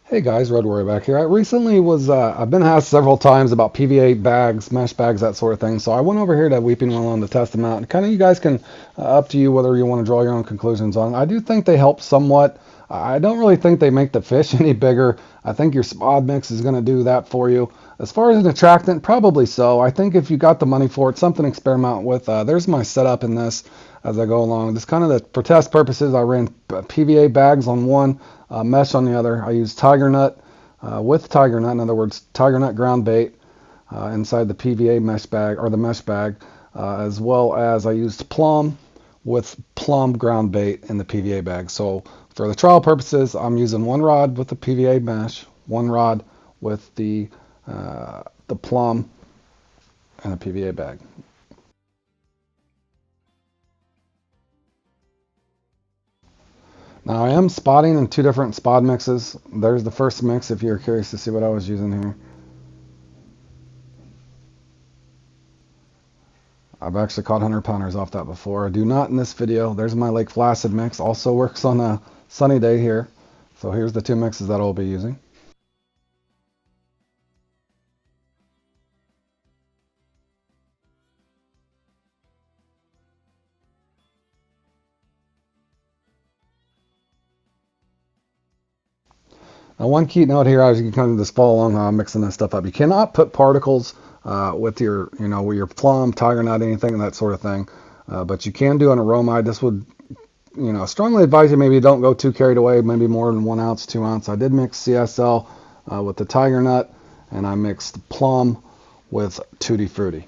Hey guys, Road Warrior back here. I recently I've been asked several times about PVA bags, mesh bags, that sort of thing. So I went over here to Weeping Willow to test them out. And kind of you guys can, up to you whether you want to draw your own conclusions on. I do think they help somewhat. I don't really think they make the fish any bigger. I think your spod mix is going to do that for you. As far as an attractant, probably so. I think if you got the money for it, something to experiment with. There's my setup in this as I go along. Just kind of for test purposes, I ran PVA bags on one, mesh on the other. I used tiger nut with tiger nut, in other words, tiger nut ground bait inside the PVA mesh bag or the mesh bag, as well as I used plum with plum ground bait in the PVA bag. So for the trial purposes, I'm using one rod with the PVA mesh, one rod with the plum and a PVA bag. Now I am spotting in two different spot mixes. There's the first mix if you're curious to see what I was using here. I've actually caught 100 pounders off that before. I do not in this video. There's my Lake Placid mix. Also works on a sunny day here. So here's the two mixes that I'll be using. Now one key note here, as you can kind of just follow along how I'm mixing this stuff up. You cannot put particles with your, with your plum, tiger nut, anything, that sort of thing. But you can do an aromide. This would, strongly advise you maybe don't go too carried away, maybe more than 1 ounce, 2 ounce. I did mix CSL with the tiger nut, and I mixed plum with Tutti Frutti.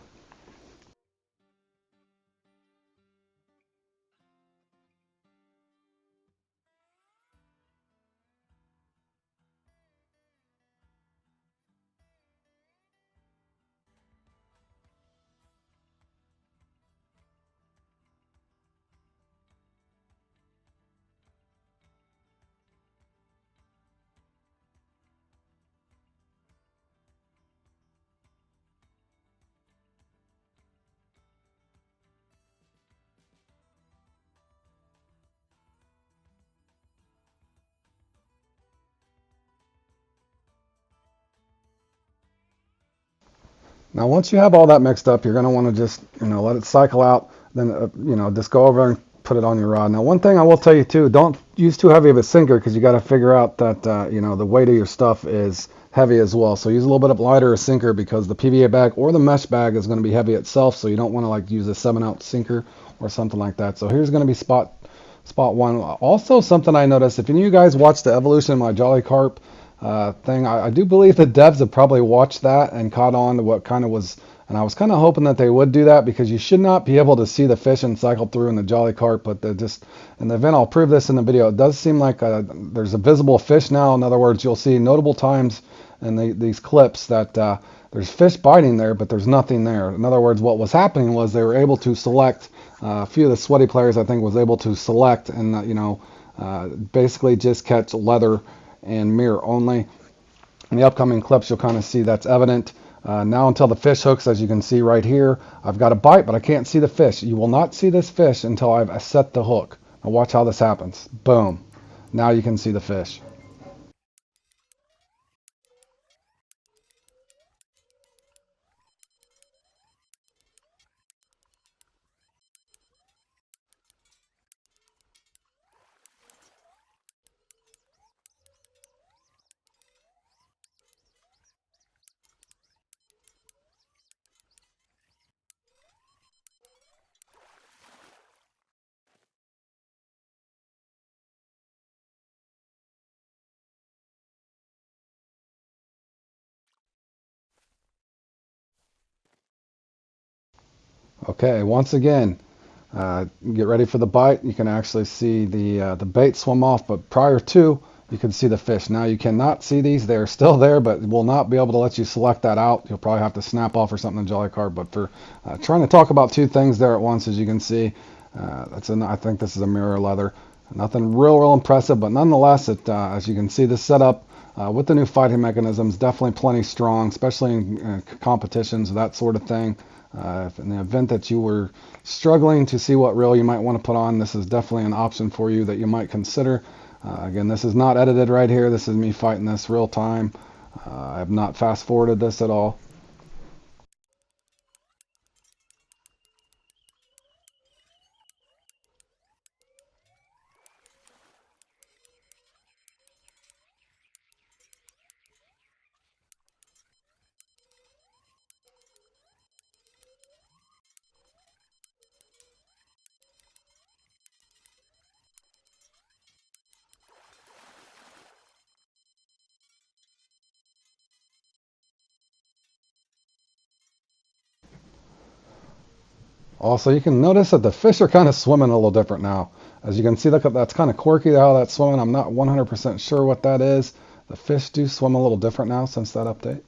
Now, once you have all that mixed up, you're going to want to just, let it cycle out. Then, just go over and put it on your rod. Now, one thing I will tell you too, don't use too heavy of a sinker because you got to figure out that, the weight of your stuff is heavy as well. So use a little bit of lighter sinker because the PVA bag or the mesh bag is going to be heavy itself. So you don't want to like use a 7-ounce sinker or something like that. So here's going to be spot one. Also, something I noticed, if any of you guys watched the evolution of my Jolly Carp thing, I do believe the devs have probably watched that and caught on to what kind of was, and I was kind of hoping that they would do that because you should not be able to see the fish and cycle through in the Jolly Carp, but just in the event, I'll prove this in the video. It does seem like there's a visible fish now. In other words, you'll see notable times in these clips that there's fish biting there, but there's nothing there. In other words, what was happening was they were able to select, a few of the sweaty players I think was able to select and, basically just catch leather and mirror only. In the upcoming clips, you'll kind of see that's evident. Now until the fish hooks, as you can see right here, I've got a bite, but I can't see the fish. You will not see this fish until I've set the hook. Now watch how this happens. Boom. Now you can see the fish. Okay, once again, get ready for the bite. You can actually see the bait swim off, but prior to, you can see the fish. Now you cannot see these; they're still there, but will not be able to let you select that out. You'll probably have to snap off or something in Jolly Carp. But for trying to talk about two things there at once, as you can see, I think this is a mirror leather. Nothing real impressive, but nonetheless, as you can see, the setup with the new fighting mechanisms definitely plenty strong, especially in competitions, that sort of thing. If in the event that you were struggling to see what reel you might want to put on, this is definitely an option for you that you might consider. Again, this is not edited right here. This is me fighting this real time. I have not fast forwarded this at all. Also, you can notice that the fish are kind of swimming a little different now. As you can see, look, that's kind of quirky how that's swimming. I'm not 100% sure what that is. The fish do swim a little different now since that update.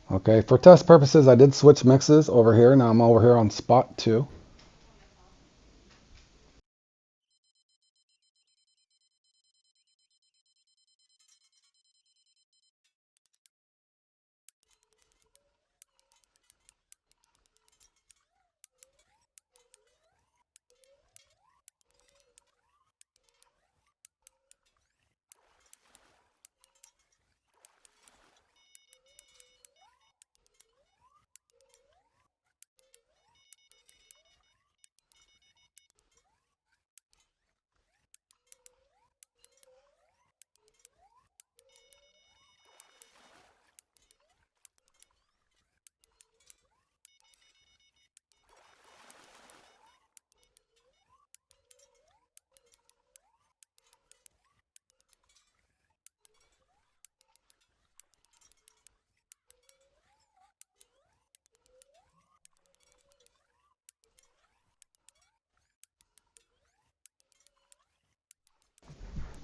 Okay, for test purposes, I did switch mixes over here. Now I'm over here on spot 2.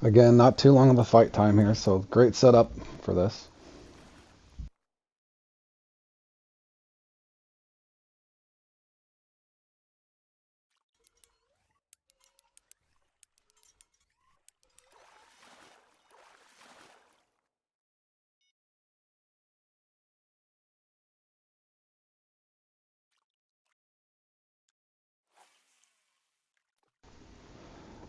Again, not too long of a fight time here, so great setup for this.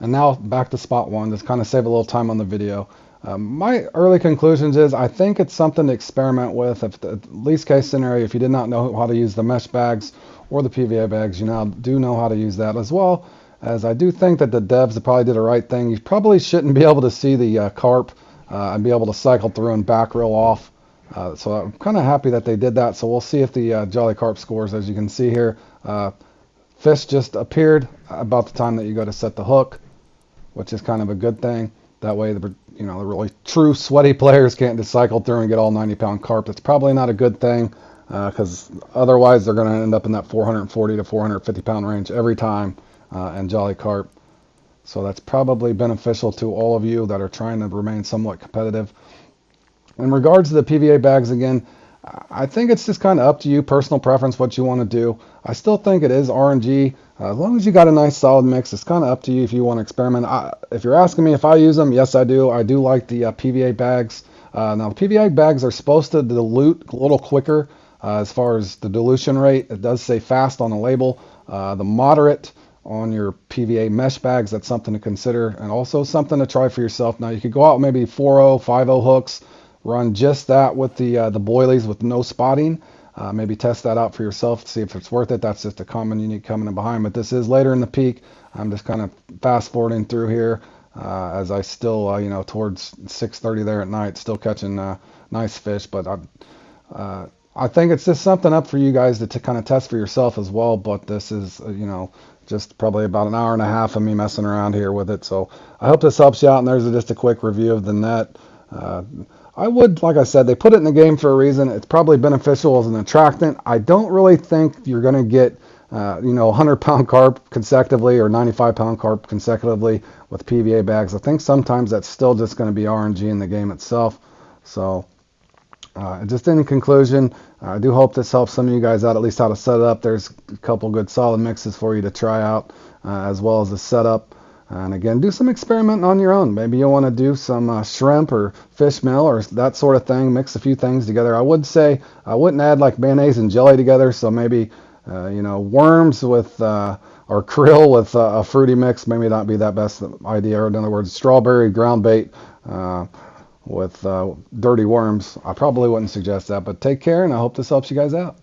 And now back to spot 1, just kind of save a little time on the video. My early conclusions is I think it's something to experiment with. If the least case scenario, if you did not know how to use the mesh bags or the PVA bags, you now do know how to use that, as well as I do think that the devs probably did the right thing. You probably shouldn't be able to see the carp and be able to cycle through and back reel off. So I'm kind of happy that they did that. So we'll see if the Jolly Carp scores. As you can see here, fish just appeared about the time that you go to set the hook, which is kind of a good thing. That way, the really true sweaty players can't just cycle through and get all 90-pound carp. That's probably not a good thing because otherwise they're going to end up in that 440 to 450 pound range every time and Jolly Carp. So that's probably beneficial to all of you that are trying to remain somewhat competitive. In regards to the PVA bags, again, I think it's just kind of up to you, personal preference, what you want to do. I still think it is RNG. As long as you got a nice solid mix, it's kind of up to you if you want to experiment. If you're asking me if I use them, yes, I do. I do like the PVA bags. Now, the PVA bags are supposed to dilute a little quicker as far as the dilution rate. It does say fast on the label. The moderate on your PVA mesh bags, that's something to consider, and also something to try for yourself. Now, you could go out maybe 4.0, 5.0 hooks, run just that with the boilies with no spotting. Maybe test that out for yourself to see if it's worth it. That's just a common you need coming in behind. But this is later in the peak. I'm just kind of fast forwarding through here as I still, towards 6:30 there at night, still catching nice fish. But I think it's just something up for you guys to kind of test for yourself as well. But this is, just probably about an hour and a half of me messing around here with it. So I hope this helps you out. And there's just a quick review of the net. I would, like I said, they put it in the game for a reason. It's probably beneficial as an attractant. I don't really think you're going to get, 100-pound carp consecutively or 95-pound carp consecutively with PVA bags. I think sometimes that's still just going to be RNG in the game itself. So, just in conclusion, I do hope this helps some of you guys out, at least how to set it up. There's a couple good solid mixes for you to try out, as well as the setup. And again, do some experimenting on your own. Maybe you want to do some shrimp or fish meal or that sort of thing. Mix a few things together. I would say I wouldn't add like mayonnaise and jelly together. So maybe, worms with or krill with a fruity mix. Maybe not be that best idea. Or in other words, strawberry ground bait with dirty worms. I probably wouldn't suggest that. But take care, and I hope this helps you guys out.